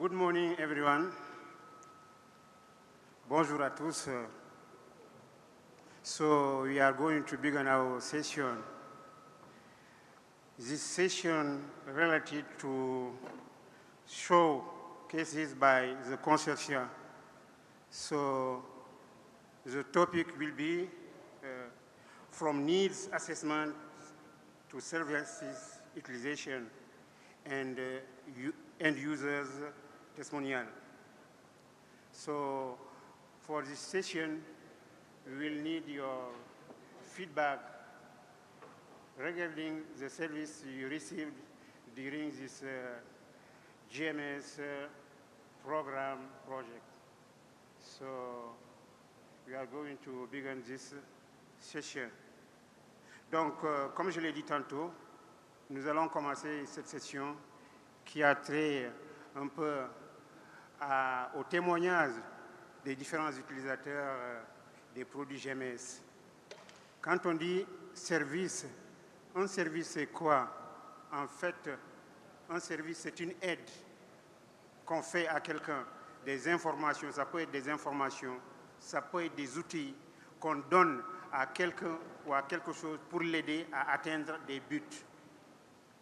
Good morning, everyone. Bonjour à tous. So we are going to begin our session. This session related to showcases by the consortia. So the topic will be from needs assessment to services utilization and end users testimonial. So for this session, we will need your feedback regarding the service you received during this GMS program project. So we are going to begin this session. Donc, comme je l'ai dit tantôt, nous allons commencer cette session qui a trait un peu au témoignage des différents utilisateurs des produits GMS. Quand on dit service, un service c'est quoi? En fait, un service c'est une aide qu'on fait à quelqu'un, des informations, ça peut être des informations, ça peut être des outils qu'on donne à quelqu'un ou à quelque chose pour l'aider à atteindre des buts.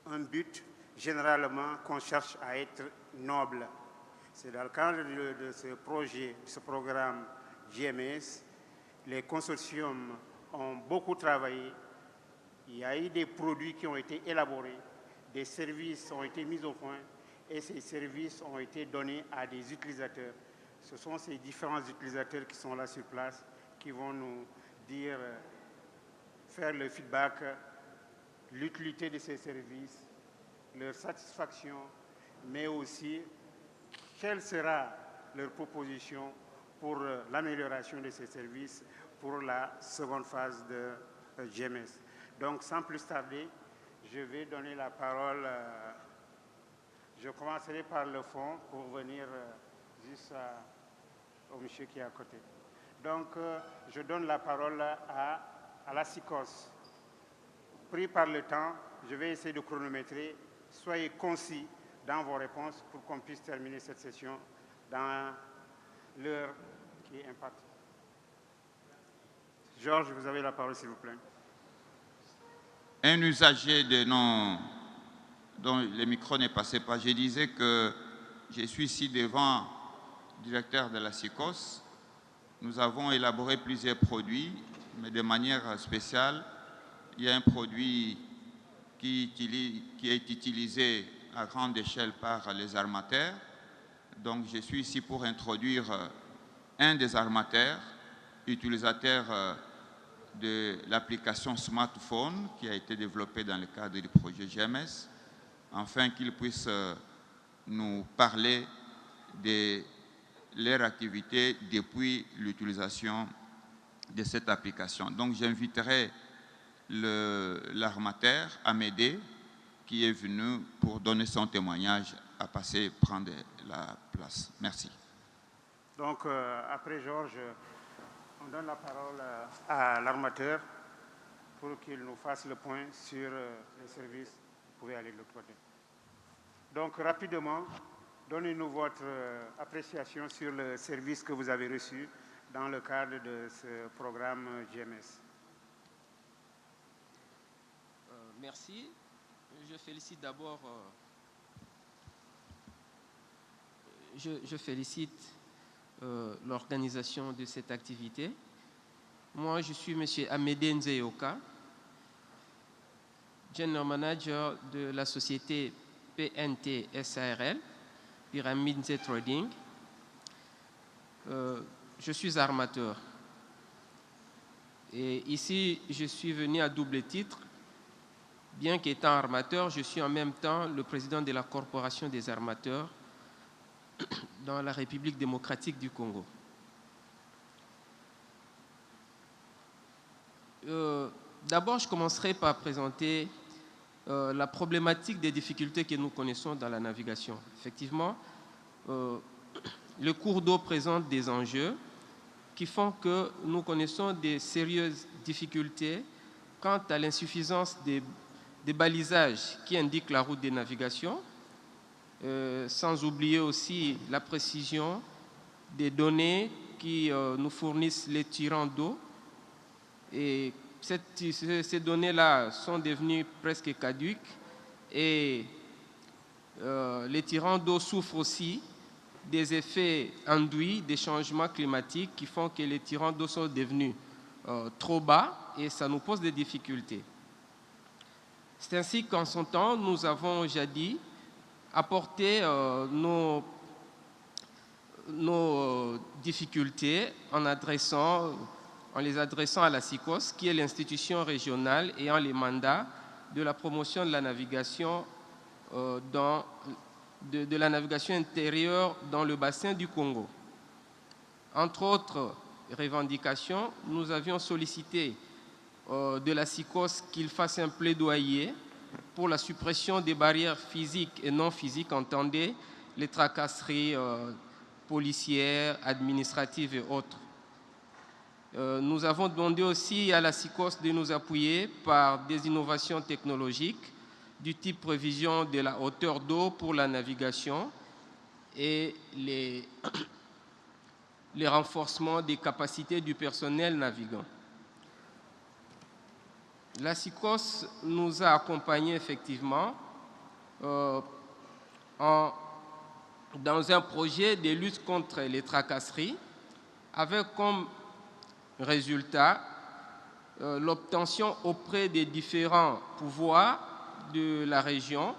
Un but, généralement, qu'on cherche à être noble. C'est dans le cadre de ce projet, de ce programme GMS, les consortiums ont beaucoup travaillé. Il y a eu des produits qui ont été élaborés, des services ont été mis au point et ces services ont été donnés à des utilisateurs. Ce sont ces différents utilisateurs qui sont là sur place qui vont nous dire, faire le feedback, l'utilité de ces services, leur satisfaction, mais aussi quelle sera leur proposition pour l'amélioration de ces services pour la seconde phase de GMS. Donc, sans plus tarder, je vais donner la parole, je commencerai par le fond pour venir juste au monsieur qui est à côté. Donc, je donne la parole à la SICOS. Pris par le temps, je vais essayer de chronométrer. Soyez concis dans vos réponses pour qu'on puisse terminer cette session dans l'heure qui est impartie. Georges, vous avez la parole, s'il vous plaît. Un usager dont le micro n'est passé pas, je disais que je suis ici devant le directeur de la SICOS. Nous avons élaboré plusieurs produits, mais de manière spéciale. Il y a un produit qui est utilisé à grande échelle par les armateurs. Donc, je suis ici pour introduire un des armateurs, utilisateur de l'application smartphone qui a été développée dans le cadre du projet GMS, afin qu'il puisse nous parler de leur activité depuis l'utilisation de cette application. Donc, j'inviterai l'armateur Amédée, qui est venu pour donner son témoignage, à passer prendre la place. Merci. Donc, après Georges, on donne la parole à l'armateur pour qu'il nous fasse le point sur les services. Vous pouvez aller de l'autre côté. Donc, rapidement, donnez-nous votre appréciation sur le service que vous avez reçu dans le cadre de ce programme GMS. Merci. Je félicite d'abord je félicite l'organisation de cette activité. Moi, je suis M. Amédée Nzeyoka, General Manager de la société PNT SARL, Pyramid Nze Trading. Je suis armateur. Et ici, je suis venu à double titre. Bien qu'étant armateur, je suis en même temps le président de la Corporation des armateurs dans la République démocratique du Congo. D'abord, je commencerai par présenter la problématique des difficultés que nous connaissons dans la navigation. Effectivement, le cours d'eau présente des enjeux qui font que nous connaissons des sérieuses difficultés quant à l'insuffisance des balisages qui indiquent la route des navigations, sans oublier aussi la précision des données qui nous fournissent les tirants d'eau. Et ces données-là sont devenues presque caduques et les tirants d'eau souffrent aussi des effets induits des changements climatiques qui font que les tirants d'eau sont devenus trop bas et ça nous pose des difficultés. C'est ainsi qu'en son temps, nous avons jadis apporté nos difficultés en les adressant à la SICOS, qui est l'institution régionale ayant les mandats de la promotion de la navigation de la navigation intérieure dans le bassin du Congo. Entre autres revendications, nous avions sollicité de la SICOS qu'il fasse un plaidoyer pour la suppression des barrières physiques et non physiques, entendez, les tracasseries policières, administratives et autres. Nous avons demandé aussi à la SICOS de nous appuyer par des innovations technologiques du type prévision de la hauteur d'eau pour la navigation et les renforcements des capacités du personnel navigant. La SICOS nous a accompagnés effectivement dans un projet de lutte contre les tracasseries avec comme résultat l'obtention auprès des différents pouvoirs de la région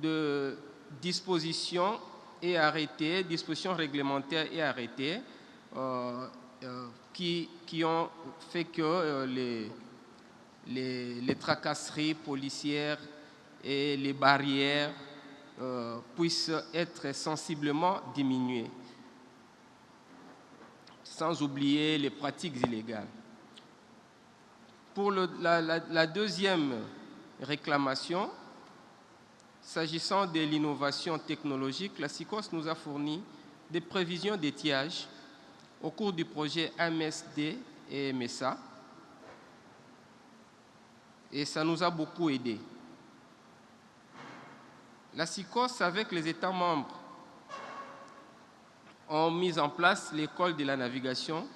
de dispositions et arrêtés, dispositions réglementaires et arrêtés qui ont fait que les tracasseries policières et les barrières puissent être sensiblement diminuées, sans oublier les pratiques illégales. Pour la deuxième réclamation, s'agissant de l'innovation technologique, la SICOS nous a fourni des prévisions d'étiage au cours du projet MSD et MSA, et ça nous a beaucoup aidé. La SICOS, avec les États membres, ont mis en place l'école de la navigation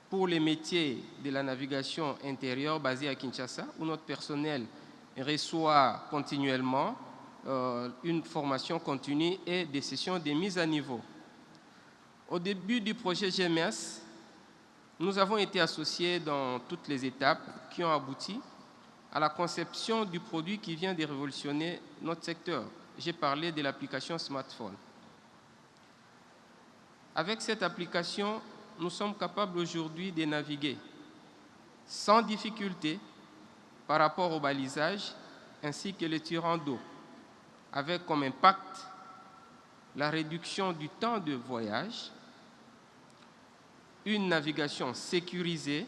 pour les métiers de la navigation intérieure basée à Kinshasa, où notre personnel reçoit continuellement une formation continue et des sessions de mise à niveau. Au début du projet GMS, nous avons été associés dans toutes les étapes qui ont abouti à la conception du produit qui vient de révolutionner notre secteur. J'ai parlé de l'application smartphone. Avec cette application, nous sommes capables aujourd'hui de naviguer sans difficulté par rapport au balisage ainsi que les tirants d'eau, avec comme impact la réduction du temps de voyage, une navigation sécurisée,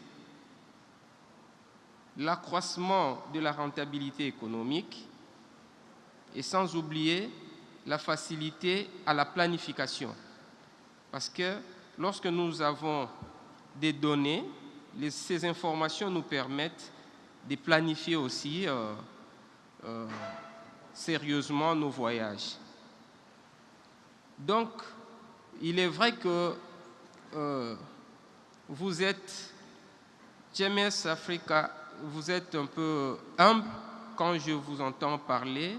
l'accroissement de la rentabilité économique et sans oublier la facilité à la planification. Parce que lorsque nous avons des données, ces informations nous permettent de planifier aussi sérieusement nos voyages. Donc, il est vrai que vous êtes, GMS Africa, vous êtes un peu humble quand je vous entends parler.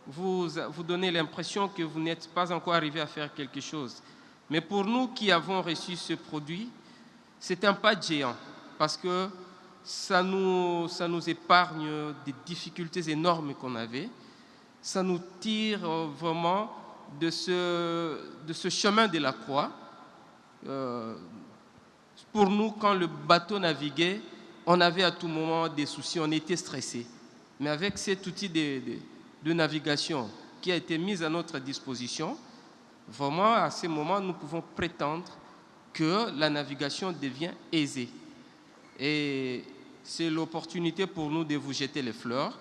Vous donnez l'impression que vous n'êtes pas encore arrivé à faire quelque chose. Mais pour nous qui avons reçu ce produit, c'est un pas de géant parce que ça nous épargne des difficultés énormes qu'on avait. Ça nous tire vraiment de ce chemin de la croix. Pour nous, quand le bateau naviguait, on avait à tout moment des soucis, on était stressé. Mais avec cet outil de navigation qui a été mis à notre disposition, vraiment, à ce moment, nous pouvons prétendre que la navigation devient aisée. Et c'est l'opportunité pour nous de vous jeter les fleurs.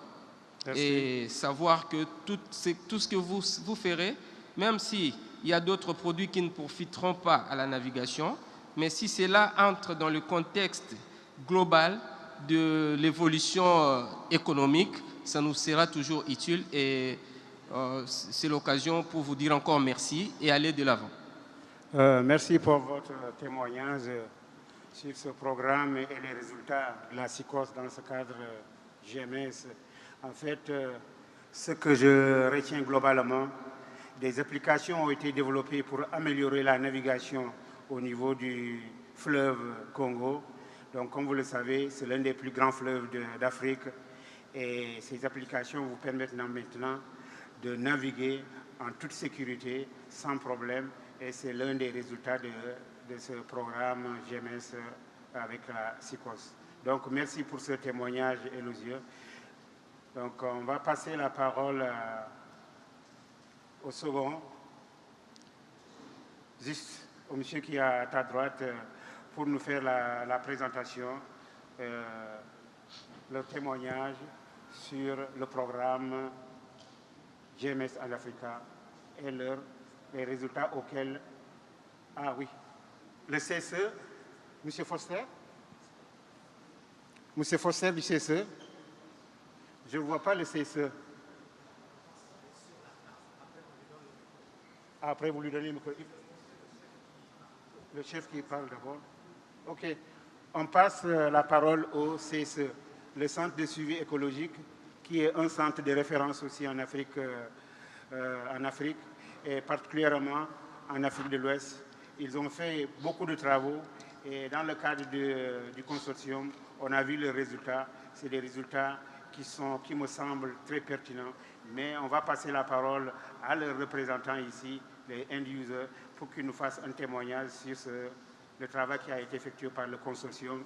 Merci. Et savoir que tout ce que vous ferez, même s'il y a d'autres produits qui ne profiteront pas à la navigation, mais si cela entre dans le contexte global de l'évolution économique, ça nous sera toujours utile et c'est l'occasion pour vous dire encore merci et aller de l'avant. Merci pour votre témoignage sur ce programme et les résultats de la SICOS dans ce cadre GMS. En fait, ce que je retiens globalement, des applications ont été développées pour améliorer la navigation au niveau du fleuve Congo. Donc, comme vous le savez, c'est l'un des plus grands fleuves d'Afrique. Et ces applications vous permettent maintenant de naviguer en toute sécurité, sans problème. Et c'est l'un des résultats de ce programme GMS avec la SICOS. Donc, merci pour ce témoignage élogieux. Donc, on va passer la parole au second, juste au monsieur qui est à ta droite, pour nous faire la présentation, le témoignage sur le programme GMS en Africa et les résultats auxquels... Ah oui, le CSE, M. Foster. M. Foster du CSE. Je ne vois pas le CSE. Après, vous lui donnez le chef qui parle d'abord. OK. On passe la parole au CSE, le Centre de suivi écologique, qui est un centre de référence aussi en Afrique, et particulièrement en Afrique de l'Ouest. Ils ont fait beaucoup de travaux et dans le cadre du consortium, on a vu les résultats. C'est des résultats qui me semblent très pertinents. Mais on va passer la parole à leurs représentants ici, les end-users, pour qu'ils nous fassent un témoignage sur le travail qui a été effectué par le consortium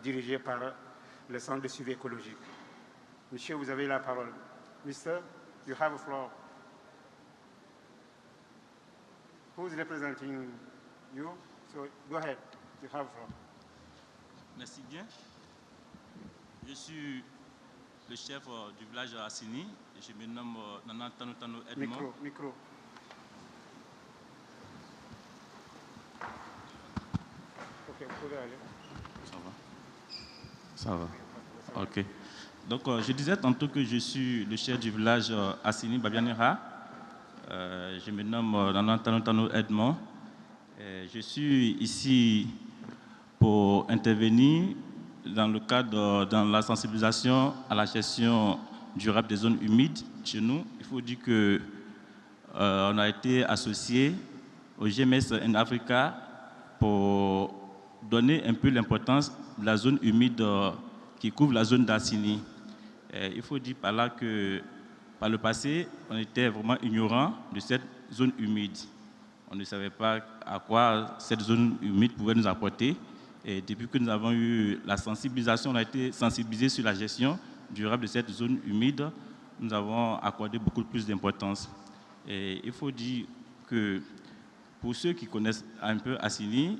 dirigé par le Centre de suivi écologique. Monsieur, vous avez la parole. Mister, you have a floor. Who is representing you? So go ahead, you have a floor. Merci bien. Je suis le chef du village Assini. Je me nomme Nana Tano Edmond. Micro. Ok, vous pouvez aller. Ça va. Ok. Donc, je disais tantôt que je suis le chef du village Assini Babianera. Je me nomme Nana Tano Edmond. Je suis ici pour intervenir dans le cadre dans la sensibilisation à la gestion durable des zones humides chez nous. Il faut dire que on a été associé au GMS en Africa pour donner un peu l'importance de la zone humide qui couvre la zone d'Assini. Il faut dire par là que par le passé, on était vraiment ignorant de cette zone humide. On ne savait pas à quoi cette zone humide pouvait nous apporter. Et depuis que nous avons eu la sensibilisation, on a été sensibilisés sur la gestion durable de cette zone humide, nous avons accordé beaucoup plus d'importance. Et il faut dire que pour ceux qui connaissent un peu Assini,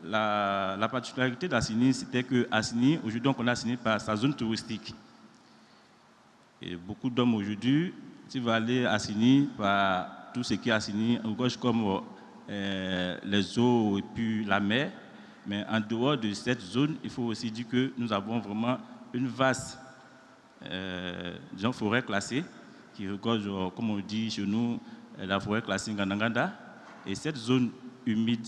la particularité d'Assini, c'était que Assini, aujourd'hui, on connaît Assini par sa zone touristique. Et beaucoup d'hommes aujourd'hui, tu vas aller à Assini par tout ce qui est Assini, en gauche comme les eaux et puis la mer. Mais en dehors de cette zone, il faut aussi dire que nous avons vraiment une vaste forêt classée qui regorge, comme on dit chez nous, la forêt classée Ngandanganda. Et cette zone humide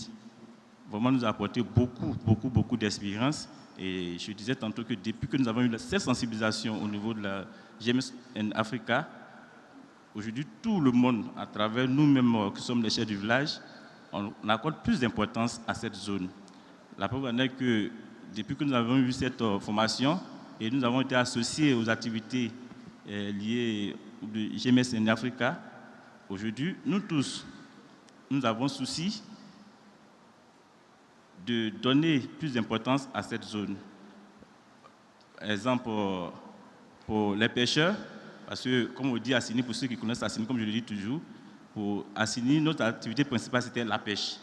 vraiment nous a apporté beaucoup d'expérience. Et je disais tantôt que depuis que nous avons eu cette sensibilisation au niveau de la GMS en Africa, aujourd'hui, tout le monde, à travers nous-mêmes qui sommes les chefs du village, on accorde plus d'importance à cette zone. La preuve en est que depuis que nous avons eu cette formation et nous avons été associés aux activités liées au GMS en Africa, aujourd'hui, nous tous, nous avons souci de donner plus d'importance à cette zone. Par exemple, pour les pêcheurs, parce que, comme on dit Assini, pour ceux qui connaissent Assini, comme je le dis toujours, pour Assini, notre activité principale, c'était la pêche.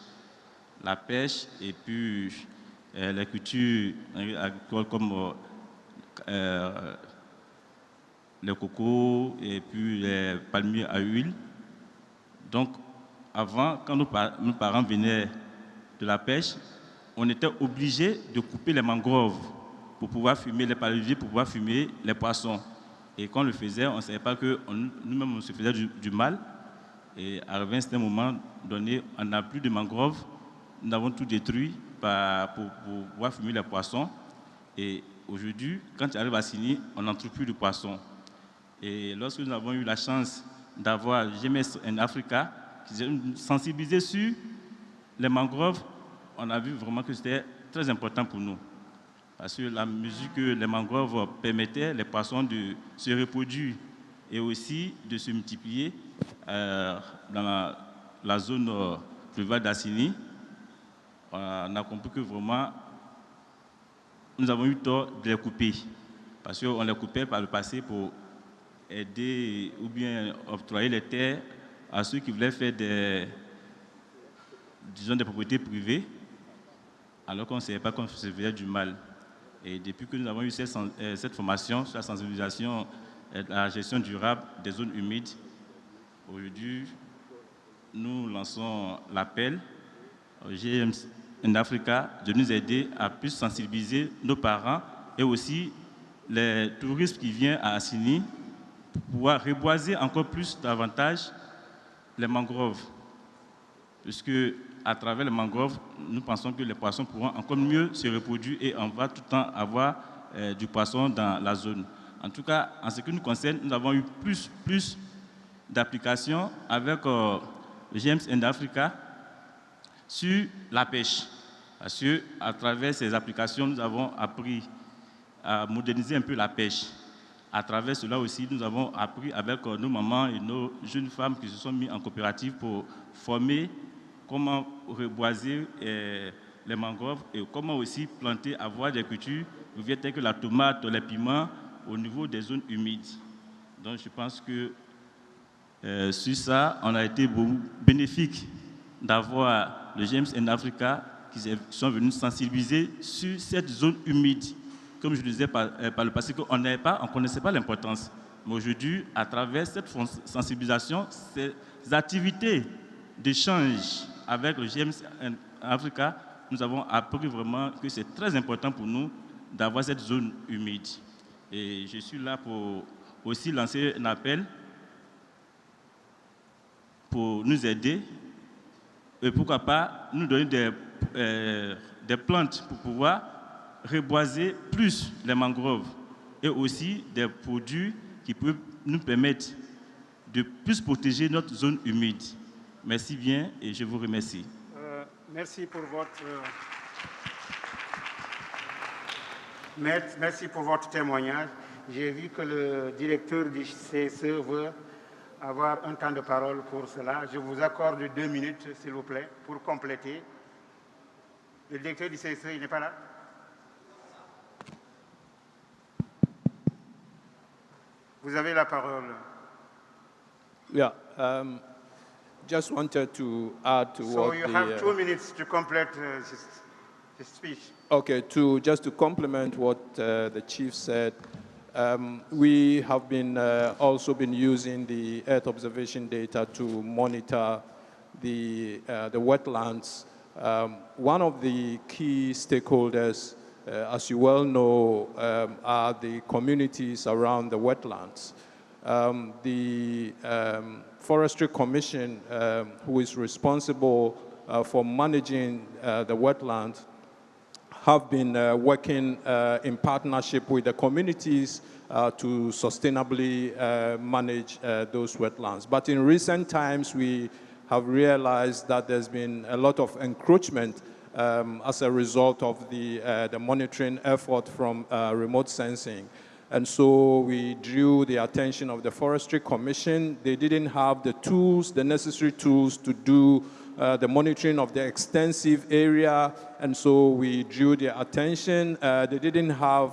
La pêche et puis les cultures agricoles comme le coco et puis les palmiers à huile. Donc, avant, quand nos parents venaient de la pêche, on était obligé de couper les mangroves pour pouvoir fumer les palmiers, pour pouvoir fumer les poissons. Et quand on le faisait, on ne savait pas que nous-mêmes, on se faisait du mal. Et arrivé à un certain moment donné, on n'a plus de mangroves. Nous avons tout détruit pour pouvoir fumer les poissons. Et aujourd'hui, quand tu arrives à Assini, on n'en trouve plus de poissons. Et lorsque nous avons eu la chance d'avoir GMS in Africa, qui nous sensibilisé sur les mangroves, on a vu vraiment que c'était très important pour nous. Parce que la mesure que les mangroves permettaient les poissons de se reproduire et aussi de se multiplier dans la zone pluvale d'Assini, on a compris que vraiment, nous avons eu tort de les couper. Parce qu'on les coupait par le passé pour aider ou bien octroyer les terres à ceux qui voulaient faire des propriétés privées, alors qu'on ne savait pas qu'on se faisait du mal. Et depuis que nous avons eu cette formation sur la sensibilisation et la gestion durable des zones humides, aujourd'hui, nous lançons l'appel au GMS in Africa de nous aider à plus sensibiliser nos parents et aussi les touristes qui viennent à Assini pour pouvoir reboiser encore plus davantage les mangroves. Puisque à travers les mangroves, nous pensons que les poissons pourront encore mieux se reproduire et on va tout le temps avoir du poisson dans la zone. En tout cas, en ce qui nous concerne, nous avons eu plus d'applications avec le GMS in Africa sur la pêche. Parce qu'à travers ces applications, nous avons appris à moderniser un peu la pêche. À travers cela aussi, nous avons appris avec nos mamans et nos jeunes femmes qui se sont mis en coopérative pour former comment reboiser les mangroves et comment aussi planter, avoir des cultures telles que la tomate, les piments au niveau des zones humides. Donc je pense que sur ça, on a été bénéfique d'avoir le GMS in Africa qui sont venus sensibiliser sur cette zone humide. Comme je le disais par le passé, on ne connaissait pas l'importance. Mais aujourd'hui, à travers cette sensibilisation, ces activités d'échange avec le GMS in Africa, nous avons appris vraiment que c'est très important pour nous d'avoir cette zone humide. Et je suis là pour aussi lancer un appel pour nous aider et pourquoi pas nous donner des plantes pour pouvoir reboiser plus les mangroves et aussi des produits qui peuvent nous permettre de plus protéger notre zone humide. Merci bien et je vous remercie. Merci pour votre témoignage. J'ai vu que le directeur du CSE veut avoir un temps de parole pour cela. Je vous accorde 2 minutes, s'il vous plaît, pour compléter. Le directeur du CSE, il n'est pas là? Vous avez la parole. Yeah, just wanted to add to So what you have 2 minutes to complete his speech. Okay, just to complement what the chief said, we have been also been using the Earth observation data to monitor the wetlands. One of the key stakeholders, as you well know, are the communities around the wetlands. The Forestry Commission, who is responsible for managing the wetlands, have been working in partnership with the communities to sustainably manage those wetlands. But in recent times, we have realized that there's been a lot of encroachment as a result of the monitoring effort from remote sensing. And so we drew the attention of the Forestry Commission. They didn't have the tools, the necessary tools to do the monitoring of the extensive area, and so we drew their attention. They didn't have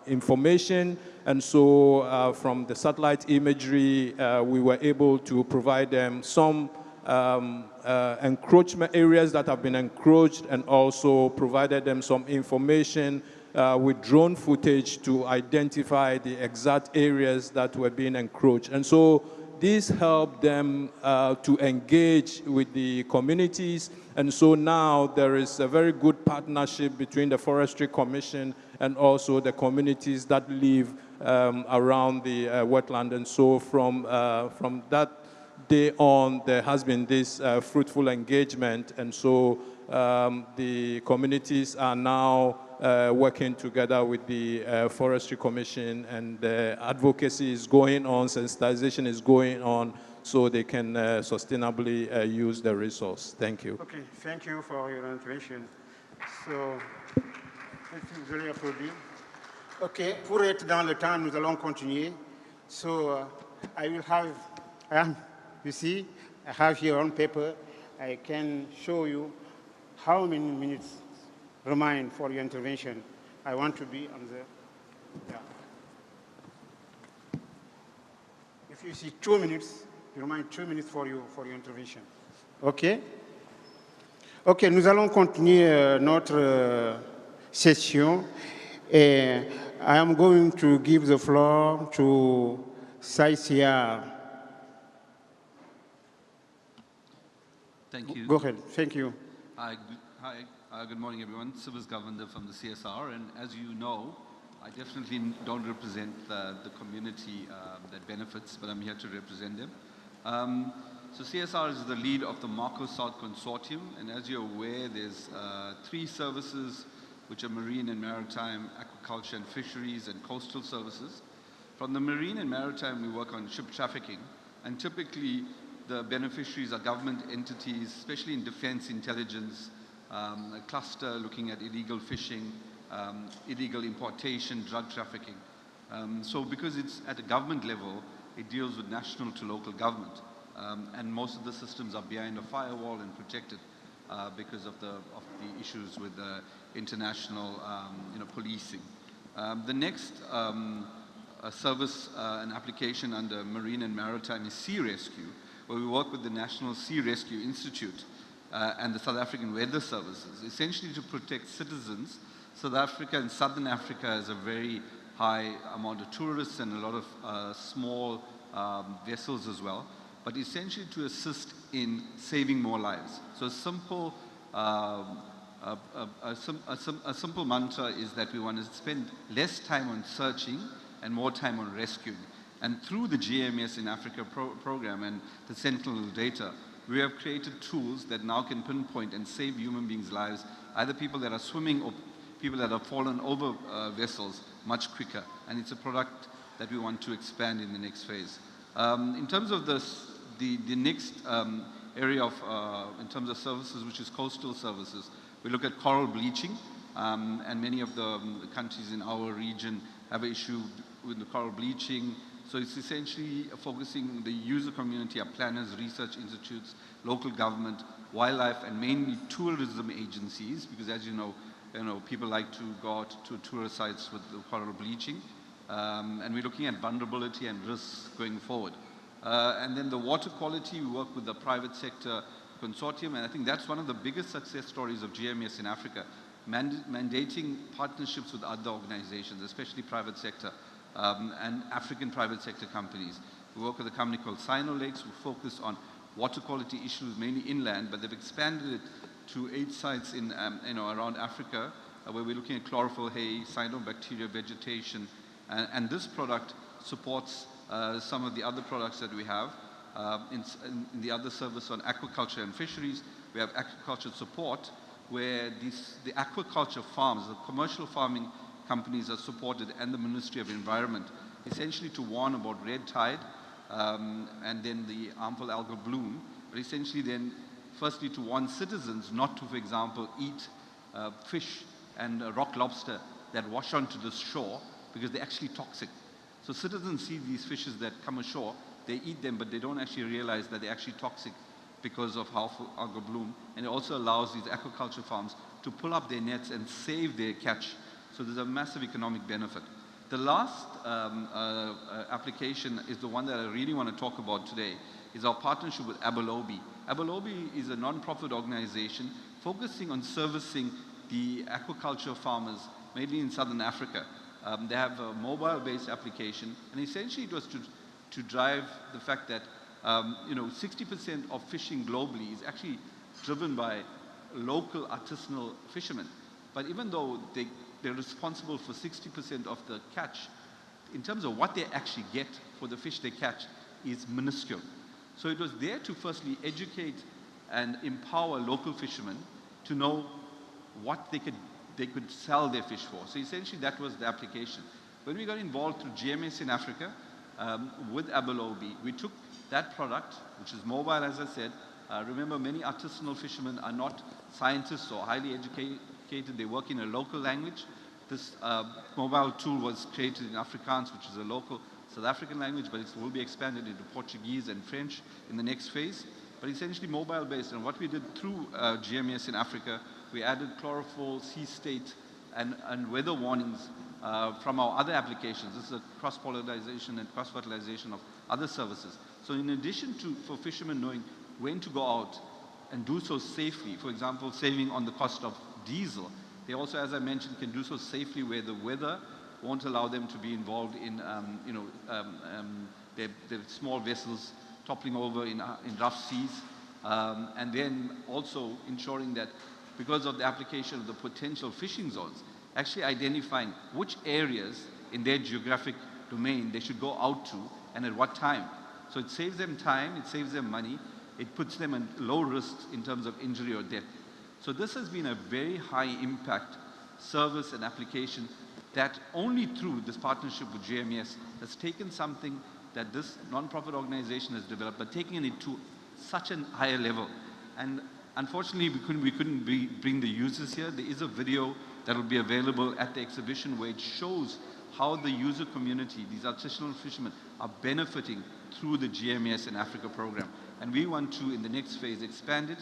information, and so from the satellite imagery, we were able to provide them some encroachment areas that have been encroached, and also provided them some information with drone footage to identify the exact areas that were being encroached. And so this helped them to engage with the communities. And so now there is a very good partnership between the Forestry Commission and also the communities that live around the wetland. And so from that day on, there has been this fruitful engagement. And so the communities are now working together with the Forestry Commission, and advocacy is going on, sensitization is going on, so they can sustainably use the resource. Thank you. Okay, thank you for your intervention. So, je vais applaudir. OK, pour être dans le temps, nous allons continuer. So, I will have, you see, I have here on paper, I can show you how many minutes remain for your intervention. I want to be on the, yeah. If you see 2 minutes, you remain 2 minutes for your intervention. OK? OK, nous allons continuer notre session. I am going to give the floor to Saisia. Thank you. Go ahead. Thank you. Hi, good morning, everyone. Sivas Govender from the CSR. And as you know, I definitely don't represent the community that benefits, but I'm here to represent them. So CSR is the lead of the Marco South Consortium. And as you're aware, there's 3 services, which are marine and maritime, aquaculture and fisheries, and coastal services. From the marine and maritime, we work on ship trafficking. And typically, the beneficiaries are government entities, especially in defense intelligence, a cluster looking at illegal fishing, illegal importation, drug trafficking. So because it's at a government level, it deals with national to local government. And most of the systems are behind a firewall and protected because of the issues with international policing. The next service and application under Marine and Maritime is Sea Rescue, where we work with the National Sea Rescue Institute and the South African Weather Services, essentially to protect citizens. South Africa and Southern Africa has a very high amount of tourists and a lot of small vessels as well, but essentially to assist in saving more lives. So a simple mantra is that we want to spend less time on searching and more time on rescuing. And through the GMS in Africa program and the Sentinel data, we have created tools that now can pinpoint and save human beings' lives, either people that are swimming or people that have fallen over vessels much quicker. And it's a product that we want to expand in the next phase. In terms of the next area in terms of services, which is coastal services, we look at coral bleaching, and many of the countries in our region have an issue with the coral bleaching. So it's essentially focusing the user community, our planners, research institutes, local government, wildlife, and mainly tourism agencies, because as you know, people like to go out to tourist sites with the coral bleaching. And we're looking at vulnerability and risks going forward. And then the water quality, we work with the private sector consortium, and I think that's one of the biggest success stories of GMS in Africa, mandating partnerships with other organizations, especially private sector, and African private sector companies. We work with a company called Sinolakes, who focus on water quality issues, mainly inland, but they've expanded it to 8 sites in, around Africa, where we're looking at chlorophyll hay, cyanobacteria vegetation, and this product supports some of the other products that we have. In the other service on aquaculture and fisheries, we have aquaculture support, where the aquaculture farms, the commercial farming companies are supported, and the Ministry of Environment, essentially to warn about red tide and then the harmful algal bloom, but essentially then firstly to warn citizens not to, for example, eat fish and rock lobster that wash onto the shore because they're actually toxic. So citizens see these fishes that come ashore, they eat them, but they don't actually realize that they're actually toxic because of harmful algal bloom. And it also allows these aquaculture farms to pull up their nets and save their catch. So there's a massive economic benefit. The last application is the one that I really want to talk about today, is our partnership with Abelobi. Abelobi is a non-profit organization focusing on servicing the aquaculture farmers, mainly in Southern Africa. They have a mobile-based application, and essentially it was to drive the fact that 60% of fishing globally is actually driven by local artisanal fishermen. But even though they're responsible for 60% of the catch, in terms of what they actually get for the fish they catch, is minuscule. So it was there to firstly educate and empower local fishermen to know what they could sell their fish for. So essentially that was the application. When we got involved through GMS in Africa with Abelobi, we took that product, which is mobile, as I said. Remember, many artisanal fishermen are not scientists or highly educated. They work in a local language. This mobile tool was created in Afrikaans, which is a local South African language, but it will be expanded into Portuguese and French in the next phase. But essentially mobile-based. And what we did through GMS in Africa, we added chlorophyll, sea state, and weather warnings from our other applications. This is a cross-pollination and cross-fertilization of other services. So in addition to, for fishermen knowing when to go out and do so safely, for example, saving on the cost of diesel, they also, as I mentioned, can do so safely where the weather won't allow them to be involved in, their small vessels toppling over in rough seas. And then also ensuring that because of the application of the potential fishing zones, actually identifying which areas in their geographic domain they should go out to and at what time. So it saves them time, it saves them money, it puts them in low risks in terms of injury or death. So this has been a very high impact service and application that only through this partnership with GMS has taken something that this non-profit organization has developed, but taking it to such a higher level. And unfortunately, we couldn't bring the users here. There is a video that will be available at the exhibition where it shows how the user community, these artisanal fishermen, are benefiting through the GMS in Africa program. And we want to, in the next phase, expand it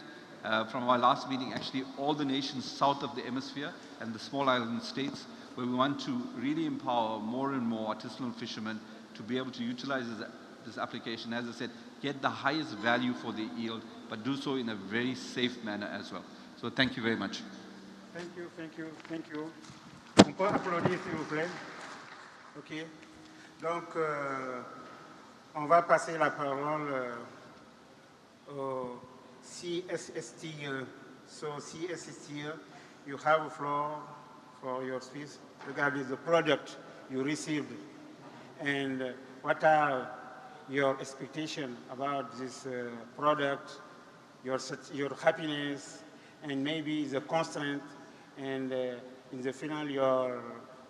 from our last meeting, actually all the nations south of the hemisphere and the small island states, where we want to really empower more and more artisanal fishermen to be able to utilize this application, as I said, get the highest value for the yield, but do so in a very safe manner as well. So thank you very much. Thank you, thank you, thank you. On peut applaudir, s'il vous plaît. OK. Donc, on va passer la parole au CSST. So, CSST, you have a floor for your speech regarding the product you received. And what are your expectations about this product, your happiness, and maybe the constraint, and in the final,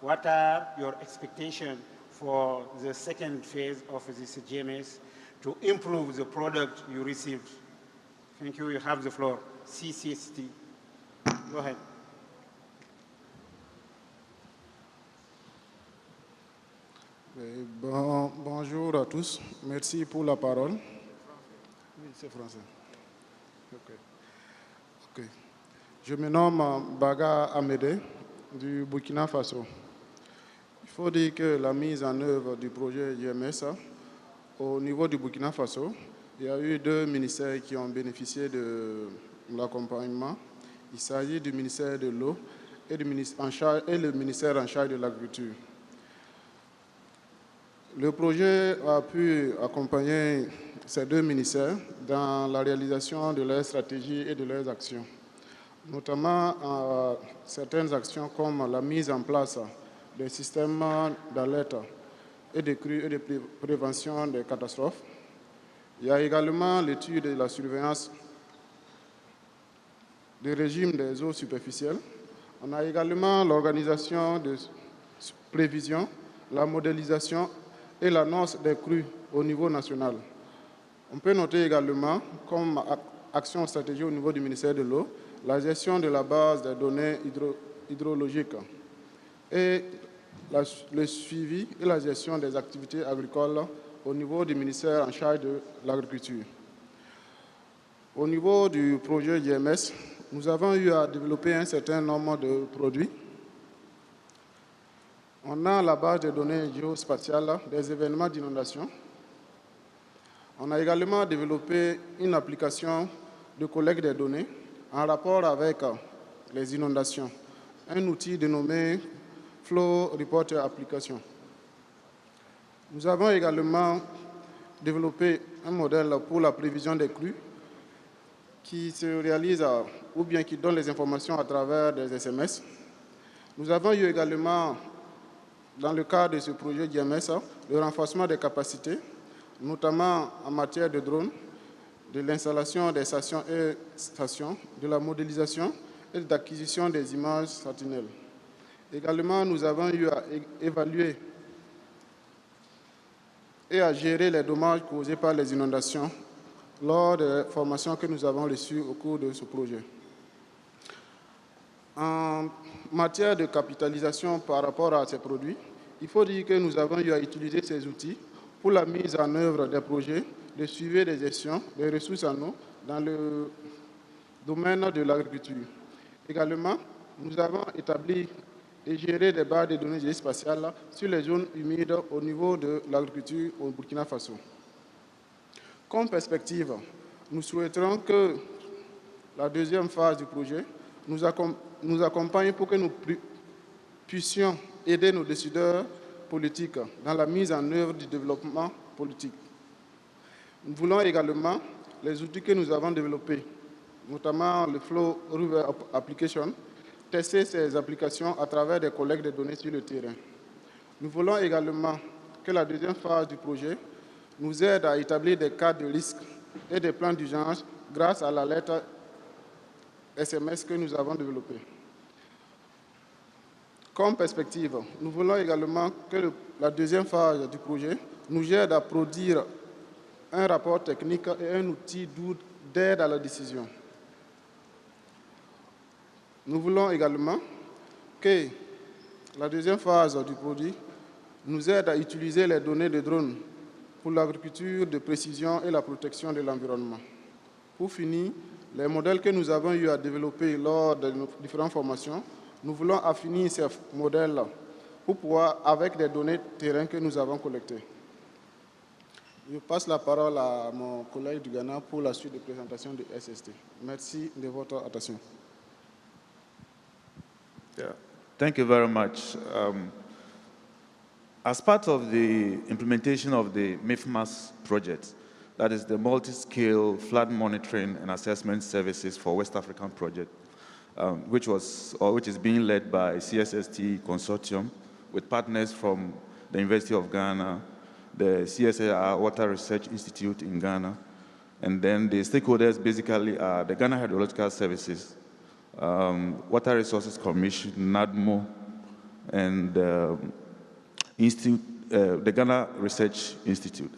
what are your expectations for the second phase of this GMS to improve the product you received? Thank you. You have the floor. CSST. Go ahead. Bonjour à tous. Merci pour la parole. Oui, c'est français. OK. Je me nomme Baga Amédé du Burkina Faso. Il faut dire que la mise en œuvre du projet GMS au niveau du Burkina Faso, il y a eu 2 ministères qui ont bénéficié de l'accompagnement. Il s'agit du ministère de l'eau et le ministère en charge de l'agriculture. Le projet a pu accompagner ces 2 ministères dans la réalisation de leurs stratégies et de leurs actions, notamment certaines actions comme la mise en place des systèmes d'alerte et de crues et de prévention des catastrophes. Il y a également l'étude et la surveillance du régime des eaux superficielles. On a également l'organisation de prévision, la modélisation et l'annonce des crues au niveau national. On peut noter également, comme action stratégique au niveau du ministère de l'eau, la gestion de la base des données hydrologiques et le suivi et la gestion des activités agricoles au niveau du ministère en charge de l'agriculture. Au niveau du projet GMS, nous avons eu à développer un certain nombre de produits. On a la base de données géospatiales des événements d'inondation. On a également développé une application de collecte des données en rapport avec les inondations, un outil dénommé Flow Reporter Application. Nous avons également développé un modèle pour la prévision des crues qui se réalise ou bien qui donne les informations à travers des SMS. Nous avons eu également dans le cadre de ce projet GMS, le renforcement des capacités, notamment en matière de drones, de l'installation des stations et stations, de la modélisation et d'acquisition des images sentinelles. Également, nous avons eu à évaluer et à gérer les dommages causés par les inondations lors des formations que nous avons reçues au cours de ce projet. En matière de capitalisation par rapport à ces produits, il faut dire que nous avons eu à utiliser ces outils pour la mise en œuvre des projets de suivi et de gestion des ressources en eau dans le domaine de l'agriculture. Également, nous avons établi et géré des bases de données géospatiales sur les zones humides au niveau de l'agriculture au Burkina Faso. Comme perspective, nous souhaiterons que la deuxième phase du projet nous accompagne pour que nous puissions aider nos décideurs politiques dans la mise en œuvre du développement politique. Nous voulons également les outils que nous avons développés, notamment le Flow River Application, tester ces applications à travers des collectes de données sur le terrain. Nous voulons également que la deuxième phase du projet nous aide à établir des cas de risque et des plans d'urgence grâce à la lettre SMS que nous avons développée. Comme perspective, nous voulons également que la deuxième phase du projet nous aide à produire un rapport technique et un outil d'aide à la décision. Nous voulons également que la deuxième phase du produit nous aide à utiliser les données de drones pour l'agriculture de précision et la protection de l'environnement. Pour finir, les modèles que nous avons eu à développer lors de nos différentes formations, nous voulons affiner ces modèles pour pouvoir, avec les données terrain que nous avons collectées. Je passe la parole à mon collègue du Ghana pour la suite de présentation de SST. Merci de votre attention. Yeah. Thank you very much. As part of the implementation of the MIFMAS project, that is the multi-scale flood monitoring and assessment services for West African project, which is being led by CSST Consortium with partners from the University of Ghana, the CSIR Water Research Institute in Ghana, and then the stakeholders basically are the Ghana Hydrological Services, Water Resources Commission, NADMO, and the Ghana Research Institute.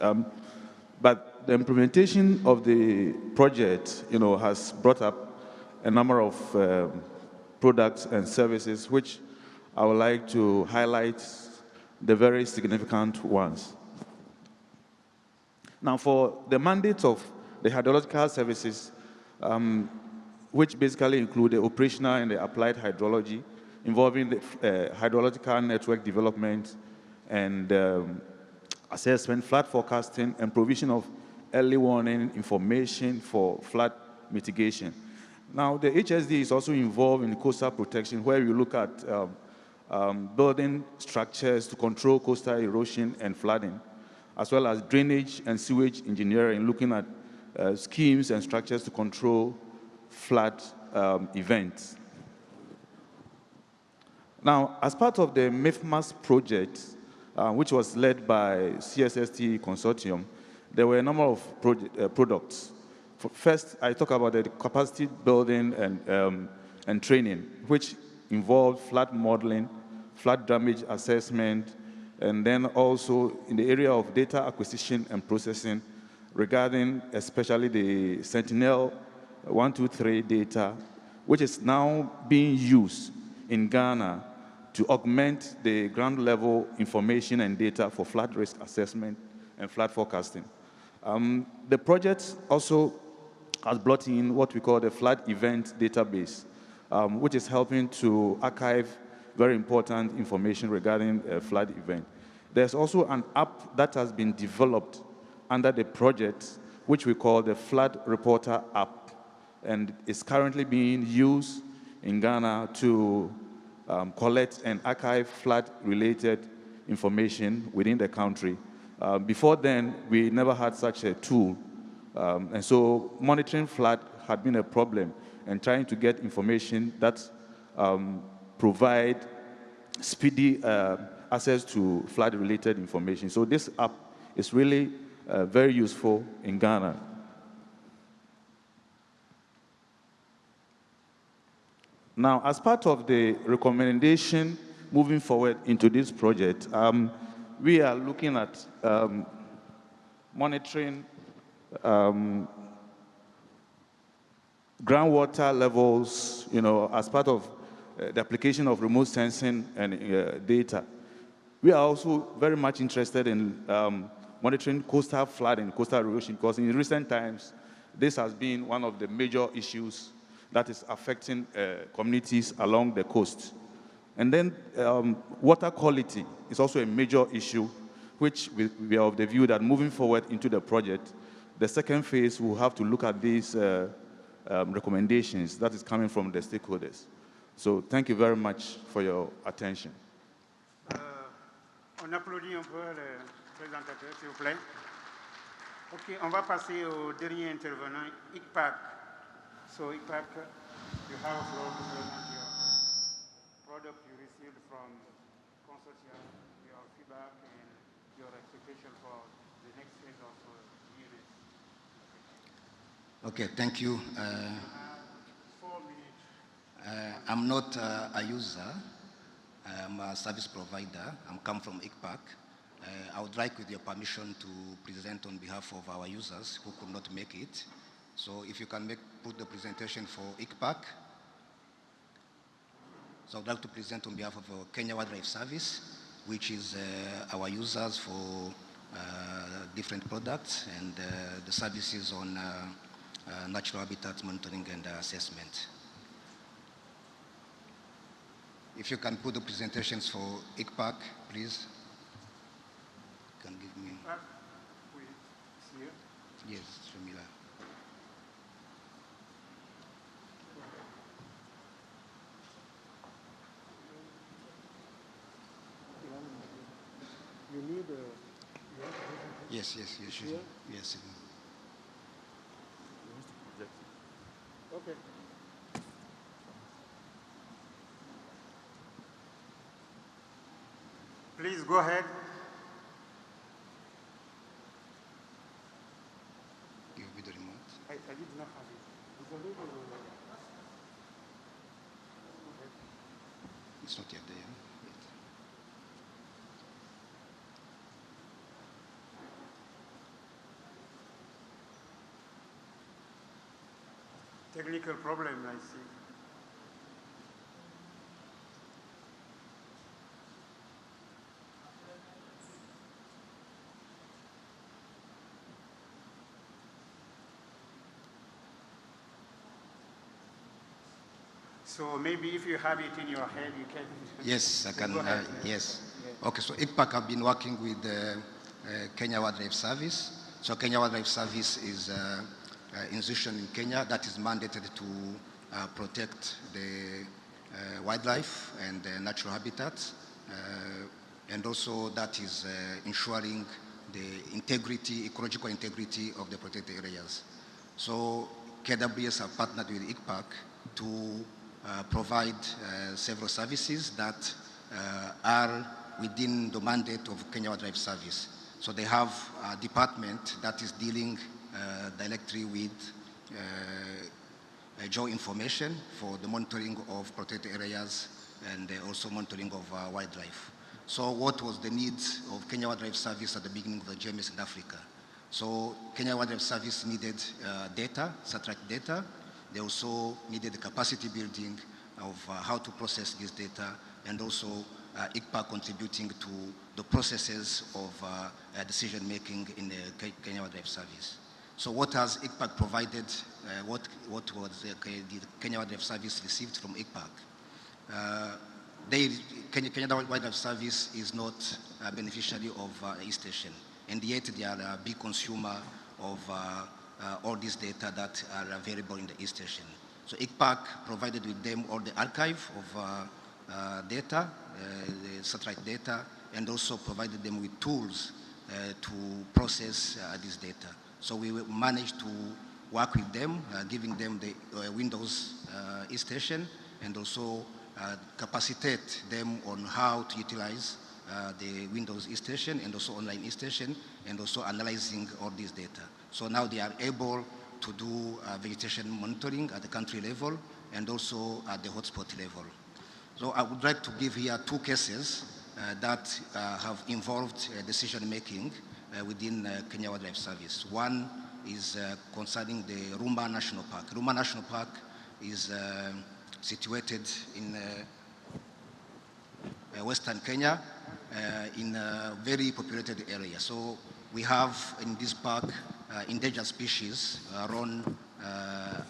But the implementation of the project, has brought up a number of products and services which I would like to highlight the very significant ones. Now, for the mandate of the hydrological services, which basically include the operational and the applied hydrology, involving the hydrological network development and assessment, flood forecasting, and provision of early warning information for flood mitigation. Now, the HSD is also involved in coastal protection, where we look at building structures to control coastal erosion and flooding, as well as drainage and sewage engineering, looking at schemes and structures to control flood events. Now, as part of the MIFMAS project, which was led by CSST Consortium, there were a number of products. First, I talk about the capacity building and training, which involved flood modeling, flood damage assessment, and then also in the area of data acquisition and processing regarding especially the Sentinel-123 data, which is now being used in Ghana to augment the ground level information and data for flood risk assessment and flood forecasting. The project also has brought in what we call the flood event database, which is helping to archive very important information regarding a flood event. There's also an app that has been developed under the project, which we call the Flood Reporter app, and is currently being used in Ghana to collect and archive flood-related information within the country. Before then, we never had such a tool, and so monitoring flood had been a problem, and trying to get information that provide speedy access to flood-related information. So this app is really very useful in Ghana. Now, as part of the recommendation moving forward into this project, we are looking at monitoring groundwater levels, as part of the application of remote sensing and data. We are also very much interested in monitoring coastal flooding, coastal erosion, because in recent times, this has been one of the major issues that is affecting communities along the coast. And then water quality is also a major issue, which we are of the view that moving forward into the project, the second phase will have to look at these recommendations that is coming from the stakeholders. So thank you very much for your attention. On applaudit un peu le présentateur, s'il vous plaît. OK, on va passer au dernier intervenant, ICPAC. So ICPAC, you have a floor to present your product you received from consortium, your feedback, and your expectation for the next phase of GMS. Okay, thank you. 4 minutes. I'm not a user. I'm a service provider. I'm come from ICPAC. I would like, with your permission, to present on behalf of our users who could not make it. So if you can put the presentation for ICPAC. So I would like to present on behalf of Kenya Wildlife Service, which is our users for different products and the services on natural habitat monitoring and assessment. If you can put the presentations for ICPAC, please. You can give me. Yes, Shamila. You need Yes. Yes. Okay. Please go ahead. Give me the remote. I did not have it. It's not yet there. Technical problem, I see. So maybe if you have it in your head, you can. Yes, I can. Yes. Okay, so ICPAC have been working with Kenya Wildlife Service. So Kenya Wildlife Service is an institution in Kenya that is mandated to protect the wildlife and the natural habitats, and also that is ensuring the integrity, ecological integrity of the protected areas. So KWS have partnered with ICPAC to provide several services that are within the mandate of Kenya Wildlife Service. So they have a department that is dealing directly with geoinformation for the monitoring of protected areas and also monitoring of wildlife. So what was the needs of Kenya Wildlife Service at the beginning of the GMS in Africa? So Kenya Wildlife Service needed data, satellite data. They also needed the capacity building of how to process this data, and also ICPAC contributing to the processes of decision-making in the Kenya Wildlife Service. So what has ICPAC provided, what was the Kenya Wildlife Service received from ICPAC? Kenya Wildlife Service is not a beneficiary of East Station, and yet they are a big consumer of all this data that are available in the East Station. So ICPAC provided with them all the archive of data, the satellite data, and also provided them with tools to process this data. So we managed to work with them, giving them the Windows East Station, and also capacitate them on how to utilize the Windows e-station and also online e-station, and also analyzing all this data. So now they are able to do vegetation monitoring at the country level and also at the hotspot level. So I would like to give here two cases that have involved decision-making within Kenya Wildlife Service. One is concerning the Rumba National Park. Rumba National Park is situated in Western Kenya in a very populated area. So we have in this park endangered species, around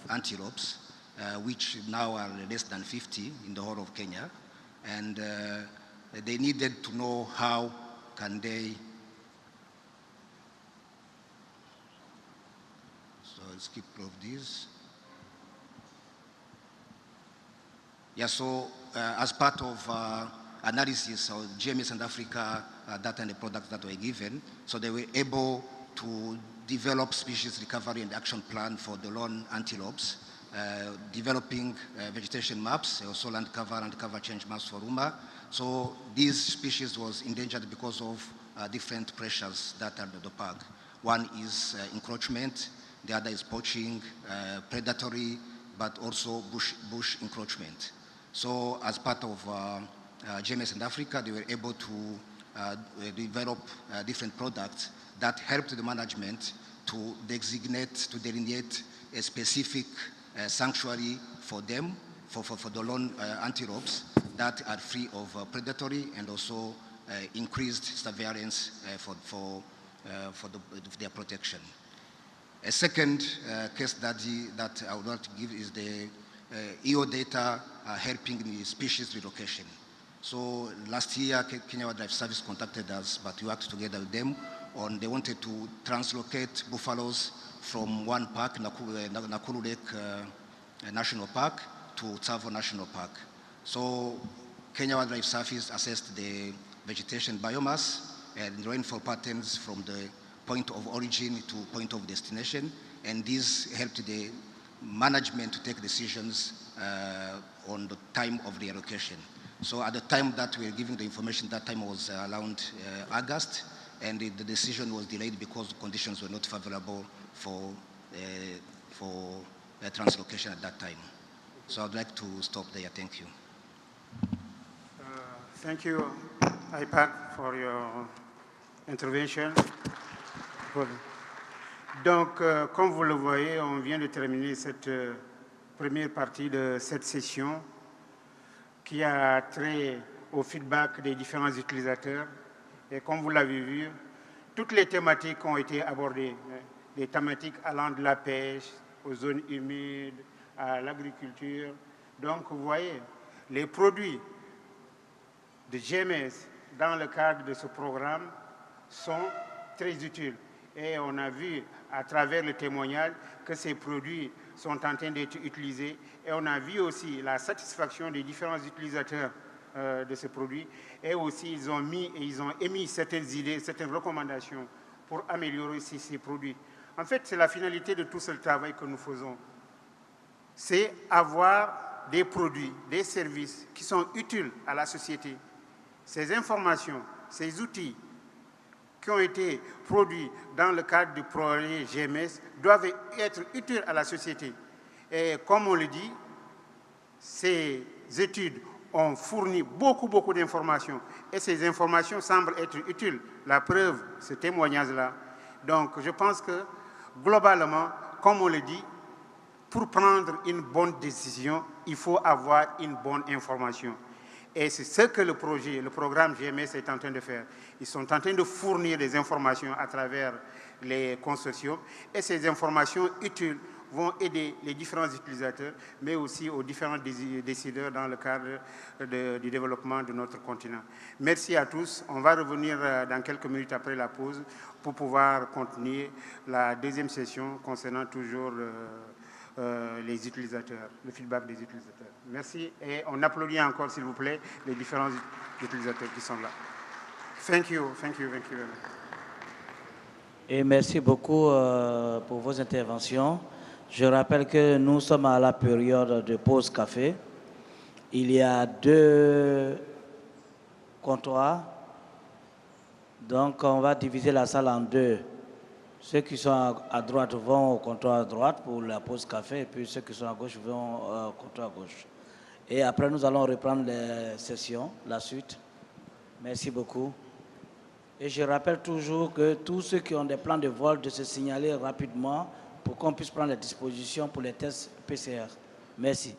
antelopes, which now are less than 50 in the whole of Kenya. And they needed to know how can they, so I'll skip all of these. Yeah, so as part of analysis of GMS and Africa data and the products that were given, so they were able to develop species recovery and action plan for the lone antelopes, developing vegetation maps, also land cover change maps for Rumba. So these species was endangered because of different pressures that are at the park. One is encroachment, the other is poaching, predatory, but also bush encroachment. So as part of GMS and Africa, they were able to develop different products that helped the management to delineate a specific sanctuary for them, for the lone antelopes that are free of predatory and also increased surveillance for their protection. A second case that I would like to give is the EO data helping in the species relocation. So last year, Kenya Wildlife Service contacted us, but we worked together with them on they wanted to translocate buffaloes from one park, Nakuru Lake National Park, to Tsavo National Park. So Kenya Wildlife Service assessed the vegetation biomass and rainfall patterns from the point of origin to point of destination, and this helped the management to take decisions on the time of the allocation. So at the time that we were giving the information, that time was around August, and the decision was delayed because the conditions were not favorable for translocation at that time. So I'd like to stop there. Thank you. Thank you, IPAC, for your intervention. Donc, comme vous le voyez, on vient de terminer cette première partie de cette session qui a trait au feedback des différents utilisateurs. Et comme vous l'avez vu, toutes les thématiques ont été abordées. Des thématiques allant de la pêche, aux zones humides, à l'agriculture. Donc, vous voyez, les produits de GMS dans le cadre de ce programme sont très utiles. Et on a vu à travers le témoignage que ces produits sont en train d'être utilisés. Et on a vu aussi la satisfaction des différents utilisateurs de ces produits. Et aussi, ils ont émis certaines idées, certaines recommandations pour améliorer ces produits. En fait, c'est la finalité de tout ce travail que nous faisons. C'est avoir des produits, des services qui sont utiles à la société. Ces informations, ces outils qui ont été produits dans le cadre du projet GMS doivent être utiles à la société. Et comme on le dit, ces études ont fourni beaucoup d'informations. Et ces informations semblent être utiles. La preuve, ce témoignage-là. Donc, je pense que, globalement, comme on le dit, pour prendre une bonne décision, il faut avoir une bonne information. Et c'est ce que le programme GMS est en train de faire. Ils sont en train de fournir des informations à travers les consortiums. Et ces informations utiles vont aider les différents utilisateurs, mais aussi aux différents décideurs dans le cadre du développement de notre continent. Merci à tous. On va revenir dans quelques minutes après la pause pour pouvoir continuer la deuxième session concernant toujours les utilisateurs, le feedback des utilisateurs. Merci et on applaudit encore, s'il vous plaît, les différents utilisateurs qui sont là. Thank you very much. Et merci beaucoup pour vos interventions. Je rappelle que nous sommes à la période de pause café. Il y a 2 comptoirs Donc, on va diviser la salle en deux. Ceux qui sont à droite vont au comptoir à droite pour la pause café, et puis ceux qui sont à gauche vont au comptoir à gauche. Et après, nous allons reprendre les sessions, la suite. Merci beaucoup. Et je rappelle toujours que tous ceux qui ont des plans de vol, de se signaler rapidement pour qu'on puisse prendre les dispositions pour les tests PCR. Merci.